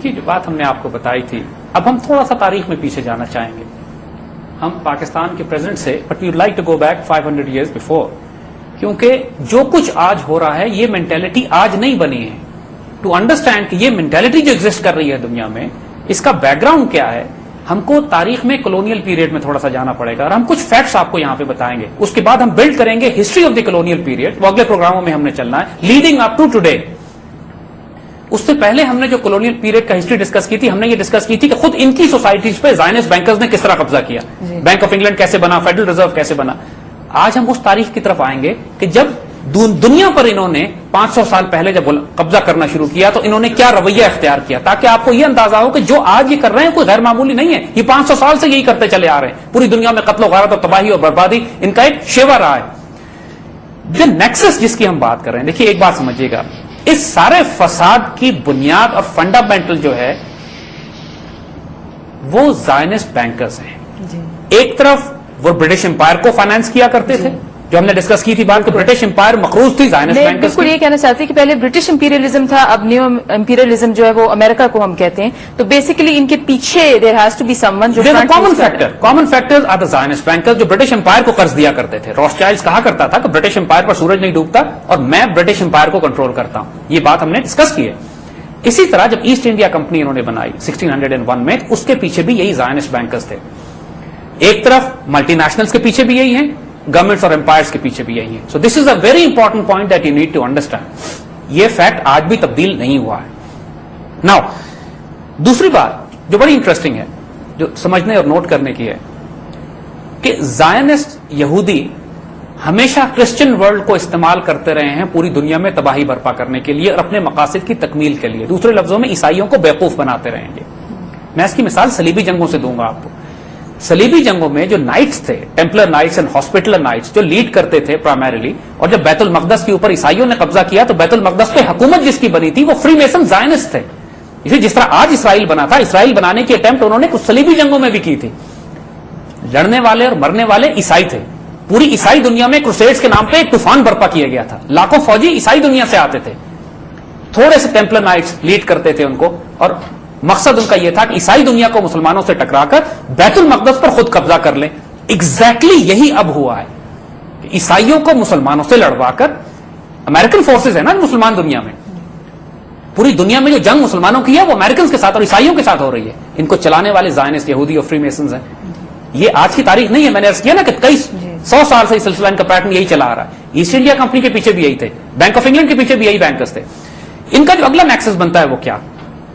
دیکھیے جو بات ہم نے آپ کو بتائی تھی، اب ہم تھوڑا سا تاریخ میں پیچھے جانا چاہیں گے. ہم پاکستان کے پریزیڈنٹ سے but we like to go back 500 years before، کیونکہ جو کچھ آج ہو رہا ہے یہ مینٹلٹی آج نہیں بنی ہے. ٹو انڈرسٹینڈ کہ یہ مینٹلٹی جو ایگزسٹ کر رہی ہے دنیا میں، اس کا بیک گراؤنڈ کیا ہے، ہم کو تاریخ میں کولونیل پیریڈ میں تھوڑا سا جانا پڑے گا، اور ہم کچھ فیکٹس آپ کو یہاں پہ بتائیں گے. اس کے بعد ہم بلڈ کریں گے history of the colonial period, وہ اگلے پروگراموں میں ہم نے چلنا ہے لیڈنگ اپ ٹو ٹوڈے. اس سے پہلے ہم نے جو کولونیل پیریڈ کا ہسٹری ڈسکس کی تھی، ہم نے یہ ڈسکس کی تھی کہ خود ان کی سوسائٹیز پہ زائنسٹ بینکرز نے کس طرح قبضہ کیا، بینک آف انگلینڈ کیسے بنا، فیڈرل ریزرو کیسے بنا. آج ہم اس تاریخ کی طرف آئیں گے کہ جب دنیا پر انہوں نے 500 سال پہلے جب قبضہ کرنا شروع کیا تو انہوں نے کیا رویہ اختیار کیا، تاکہ آپ کو یہ اندازہ ہو کہ جو آج یہ کر رہے ہیں کوئی غیر معمولی نہیں ہے. یہ 500 سال سے یہی کرتے چلے آ رہے ہیں، پوری دنیا میں قتل و غارت اور تباہی اور بربادی ان کا ایک شیوا رہا ہے. جو نیکسس جس کی ہم بات کر رہے ہیں، دیکھیے ایک بات سمجھیے گا، اس سارے فساد کی بنیاد اور فنڈامنٹل جو ہے وہ زائنسٹ بینکرز ہیں. ایک طرف وہ برٹش امپائر کو فائنانس کیا کرتے تھے، جو ہم نے ڈسکس کی تھی بات کہ برٹش امپائر مقروض تھی زائنسٹ بینکرز. بالکل یہ کہنا چاہتی کہ پہلے برٹش امپیریلزم تھا، اب نیو امپیریلزم جو ہے وہ امریکہ کو ہم کہتے ہیں. تو بیسیکلی ان کے پیچھے there has to be someone جو common factor are the Zionist bankers, جو برٹش امپائر کو قرض دیا کرتے تھے. روتھشائلڈز کہا کرتا تھا کہ برٹش امپائر پر سورج نہیں ڈوبتا اور میں برٹش امپائر کو کنٹرول کرتا ہوں. یہ بات ہم نے ڈسکس کی ہے. اسی طرح جب ایسٹ انڈیا کمپنی انہوں نے بنائی 1601 میں، اس کے پیچھے بھی یہی زائنسٹ بینکرز تھے. ایک طرف ملٹی نیشنلز کے پیچھے بھی یہی ہیں، گورنمنٹس اور امپائرز کے پیچھے بھی یہی ہیں. So this is a very important point that you need to understand. یہ فیکٹ آج بھی تبدیل نہیں ہوا ہے. ناؤ دوسری بات جو بڑی انٹرسٹنگ ہے، جو سمجھنے اور نوٹ کرنے کی ہے، کہ زائنسٹ یہودی ہمیشہ کرسچن ورلڈ کو استعمال کرتے رہے ہیں پوری دنیا میں تباہی برپا کرنے کے لیے اور اپنے مقاصد کی تکمیل کے لیے. دوسرے لفظوں میں عیسائیوں کو بیوقوف بناتے رہیں گے. میں اس کی مثال صلیبی جنگوں سے دوں گا آپ کو. صلیبی جنگوں میں جو نائٹس تھے، ٹیمپلر نائٹس اینڈ ہاسپٹلر نائٹس، جو لیڈ کرتے تھے پرائمریلی، اور جب بیت المقدس کے اوپر عیسائیوں نے قبضہ کیا تو بیت المقدس پہ حکومت جس کی بنی تھی وہ فری میسن زائنسٹ تھے. اسی جس طرح آج اسرائیل بنا تھا، اسرائیل بنانے کی اٹیمپٹ انہوں نے کچھ صلیبی جنگوں میں بھی کی تھی. لڑنے والے اور مرنے والے عیسائی تھے. پوری عیسائی دنیا میں کروسیڈز کے نام پہ ایک طوفان برپا کیا گیا تھا. لاکھوں فوجی عیسائی دنیا سے آتے تھے. تھوڑے سے ٹیمپلر نائٹس لیڈ کرتے تھے ان کو، اور مقصد ان کا یہ تھا کہ عیسائی دنیا کو مسلمانوں سے ٹکرا کر بیت المقدس پر خود قبضہ کر لیں. ایگزیکٹلی یہی اب ہوا ہے کہ عیسائیوں کو مسلمانوں سے لڑوا کر، امریکن فورسز ہے نا مسلمان دنیا میں، پوری دنیا میں جو جنگ مسلمانوں کی ہے وہ امریکنز کے ساتھ اور عیسائیوں کے ساتھ ہو رہی ہے. ان کو چلانے والے زائنسٹ یہودی اور فری میسنز ہیں. یہ آج کی تاریخ نہیں ہے. میں نے عرض کیا نا کہ کئی 100 سال سے اس سلسلہ ان کا پیٹرن یہی چلا آ رہا ہے. ایسٹ انڈیا کمپنی کے پیچھے بھی یہی تھے، بینک آف انگلینڈ کے پیچھے بھی یہی بینکرز تھے. ان کا جو اگلا نیکسس بنتا ہے وہ کیا،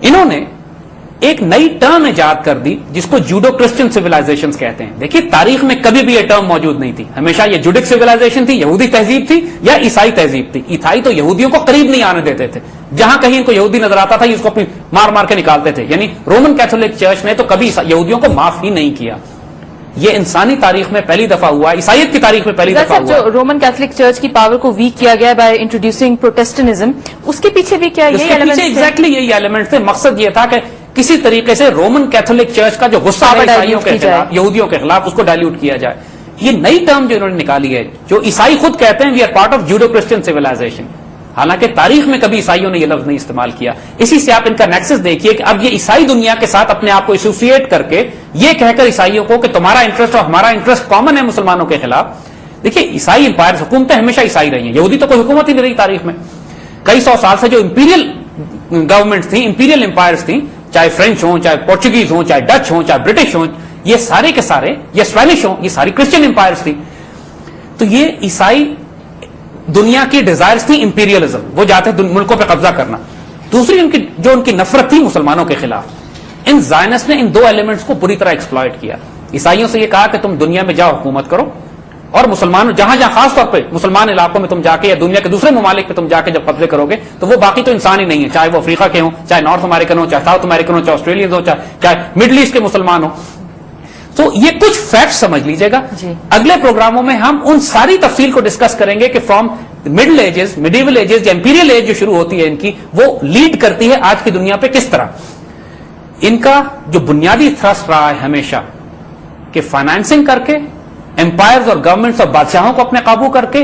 انہوں نے ایک نئی ٹرم ایجاد کر دی جس کو جوڈو کرسچن سیولائزیشنز کہتے ہیں. دیکھیے تاریخ میں کبھی بھی یہ ٹرم موجود نہیں تھی. ہمیشہ یہ جوڈک سیولائزیشن تھی، یہودی تہذیب تھی، یا عیسائی تہذیب تھی. عیسائی تو یہودیوں کو قریب نہیں آنے دیتے تھے. جہاں کہیں ان کو یہودی نظر آتا تھا اس کو اپنی مار مار کے نکالتے تھے. یعنی رومن کیتھولک چرچ نے تو کبھی یہودیوں کو معاف ہی نہیں کیا. یہ انسانی تاریخ میں پہلی دفعہ ہوا ہے، عیسائیت کی تاریخ میں پہلی دفعہ ہوا. جو رومن کیتھولک چرچ کی پاور کو ویک کیا گیا بائی انٹروڈیوسنگ پروٹیسٹنٹزم، اس کے پیچھے بھی کیا یہی ایلیمنٹ؟ ایگزیکٹلی یہی ایلیمنٹ تھے. مقصد یہ تھا کہ کسی طریقے سے رومن کیتھولک چرچ کا جو غصہ ہے عیسائیوں کے خلاف، یہودیوں کے خلاف، اس کو ڈائلیوٹ کیا جائے. یہ نئی ٹرم جو انہوں نے نکالی ہے، جو عیسائی خود کہتے ہیں we are part of Judeo Christian civilization, حالانکہ تاریخ میں کبھی عیسائیوں نے یہ لفظ نہیں استعمال کیا. اسی سے آپ ان کا نیکسس دیکھیے کہ اب یہ عیسائی دنیا کے ساتھ اپنے آپ کو ایسوسیٹ کر کے یہ کہہ کر عیسائیوں کو کہ تمہارا انٹرسٹ اور ہمارا انٹرسٹ کامن ہے مسلمانوں کے خلاف. دیکھیے عیسائی امپائر حکومتیں ہمیشہ عیسائی رہی ہیں، یہودی تو کوئی حکومت ہی نہیں رہی تاریخ میں. کئی 100 سال سے جو امپیریل گورنمنٹس تھیں، امپیریل امپائرز تھیں، چاہے فرینچ ہوں، چاہے پورچوگیز ہوں، چاہے ڈچ ہوں، چاہے برٹش ہوں، یہ سارے کے سارے، یا اسپینش ہوں، یہ ساری کرسچن امپائرز تھی. تو یہ عیسائی دنیا کی ڈیزائرز تھی امپیریلزم، وہ جاتے ملکوں پہ قبضہ کرنا. دوسری ان کی نفرت تھی مسلمانوں کے خلاف. ان زائنسٹ نے ان دو ایلیمنٹس کو بری طرح ایکسپلائٹ کیا. عیسائیوں سے یہ کہا کہ تم دنیا میں جاؤ حکومت کرو، اور مسلمانوں جہاں جہاں خاص طور پہ مسلمان علاقوں میں تم جا کے یا دنیا کے دوسرے ممالک پہ تم جا کے جب قبضے کرو گے تو وہ باقی تو انسان ہی نہیں ہے، چاہے وہ افریقہ کے ہوں، چاہے نارتھ امریکن ہوں، چاہے ساؤتھ امریکن ہوں، چاہے آسٹریلین ہوں، چاہے مڈل ایسٹ کے مسلمان ہوں. تو یہ کچھ فیکٹ سمجھ لیجیے گا. اگلے پروگراموں میں ہم ان ساری تفصیل کو ڈسکس کریں گے کہ from Middle Ages, medieval ages یا امپیریل ایج جو شروع ہوتی ہے ان کی، وہ لیڈ کرتی ہے آج کی دنیا پہ کس طرح. ان کا جو بنیادی تھرسٹ رہا ہے ہمیشہ کہ فائنانسنگ کر کے امپائرز اور گورنمنٹس اور بادشاہوں کو اپنے قابو کر کے